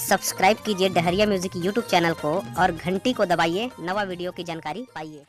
Subscribe कीजिए डहरिया music YouTube channel को और घंटी को दबाइए नवा वीडियो की जानकारी पाइए।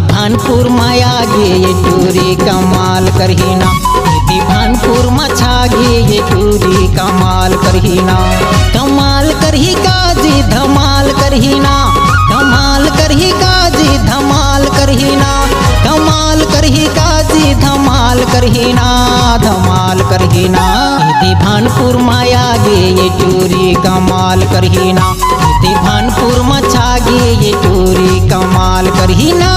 भानपुर माया गे ये टूरी कमाल करहीना, भानपुर मछा गे ये टूरी कमाल करहीना। कमाल करही काजी धमाल करहीना, कमाल करही काजी धमाल करहीना, कमाल करही काजी धमाल करहीना, धमाल करहीना। भानपुर माया गे ये टूरी कमाल करहीना, भानपुर मछा गे ये टूरी कमाल करहीना।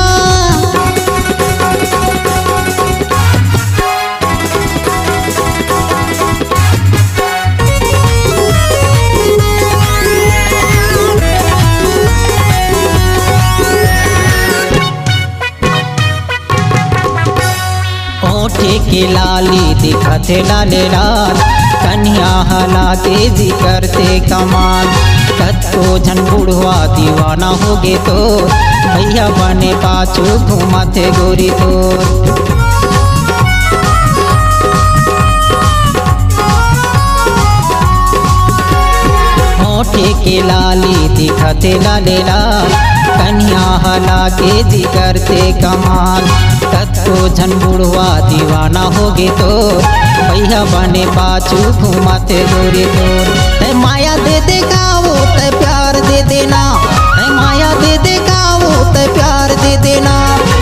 ओठे के लाली दिखते लाले लाल, कन्या हला के जी करते कमाल। कत्तो झन बुढ़वा दीवाना हो गे तो, भैया बने पाछू घूमते गोरी तोर। ओठे के लाली दिखते लाले लाल, कन्या हला के जी करते कमाल। कत्तो झन बुढ़वा दीवाना हो गे तो, भैया बने पाछू घूमते गोरी तोर। ते माया दे दे गाओ ते प्यार दे देना, ते माया दे दे गाओ ते प्यार दे देना,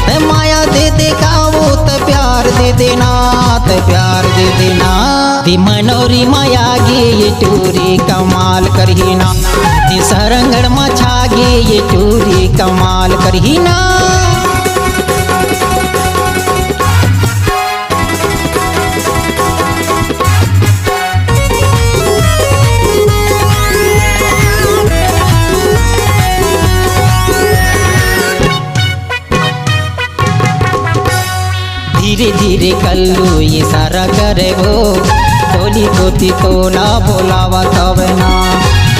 ते माया दे दे गाओ ते प्यार दे देना, ते प्यार दे देना। दी मनोरी माया गे ये टूरी कमाल करहीना, दी सरंगड़ मछा गे ये टूरी कमाल करहीना। धीरे धीरे कल्लू ये सारा करे वो, टोली कोती तोला बोलावा तवे ना।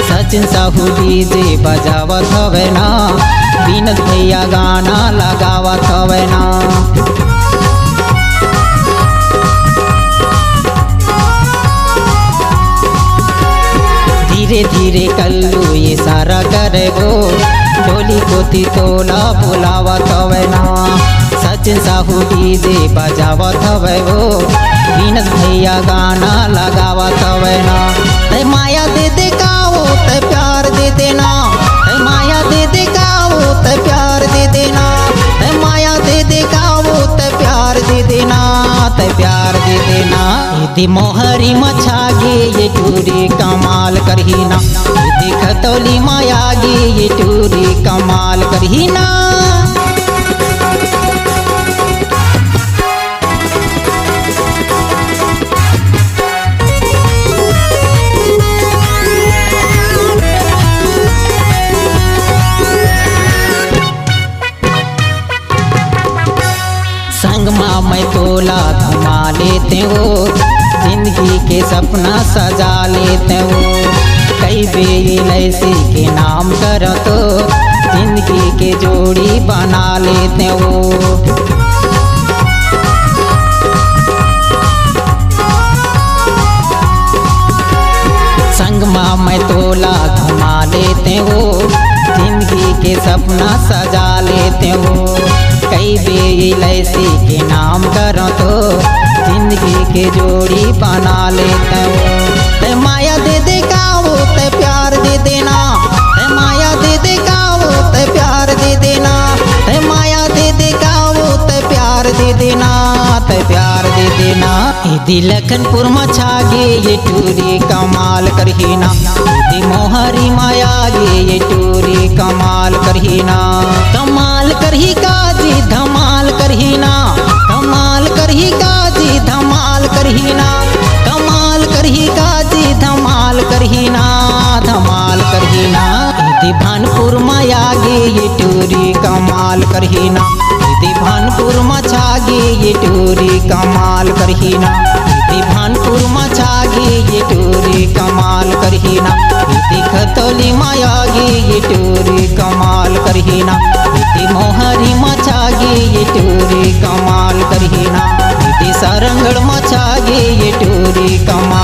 सचिन साहू डीजे बजावा तवे ना, बीनत भैया गाना लगावा तवे ना। धीरे धीरे कल्लू ये सारा करे वो, टोली कोती तोला बोलावा तवे ना। सचिन साहू डीजे बजावा तवे वो, बीनस भैया गाना लगावा तवे ना। ते माया दे दे गाओ ते प्यार दे देना, ते माया दे दे गाओ ते प्यार दे देना, ते माया दे दे गाओ ते प्यार दे देना, ते प्यार दे देना। दी मोहरी मछा गे ये टूरी कमाल करहीना, दी खतौली माया गे ये टूरी कमाल करहीना। संगमा मैं तोला थमा लेते हो, जिंदगी के सपना सजा लेते हो। कई बेलैसी के नाम करो तो, जिंदगी के जोड़ी बना लेते हो। संगमा मैं तोला थमा लेते हो, जिंदगी के सपना सजा लेते हो। कई बेलैसी के नाम करो तो, जिंदगी के जोड़ी बना लेते हो। ते माया दे दे गाओ ते प्यार दे देना, ते माया दे दे गाओ ते प्यार दे देना, ते माया दे दे गाओ ते प्यार दे देना, ते प्यार दे देना। दी लखनपुर मछा गे ये टूरी कमाल करहीना, दी मोहरी माया गे ये टूरी कमाल करहीना। कमाल करही काजी धमाल करहीना, कमाल दीदी भानपुर मायागे ये टूरी कमाल करहीना दीदी भानपुर मछागे ये टूरी कमाल करहीना दीदी भानपुर मछागे ये टूरी कमाल करहीना दीदी खतौली मायागे ये टूरी कमाल करहीना दीदी मोहरी मछागे ये टूरी कमाल करहीना दीदी सारंगढ़ मछागे ये टूरी कमाल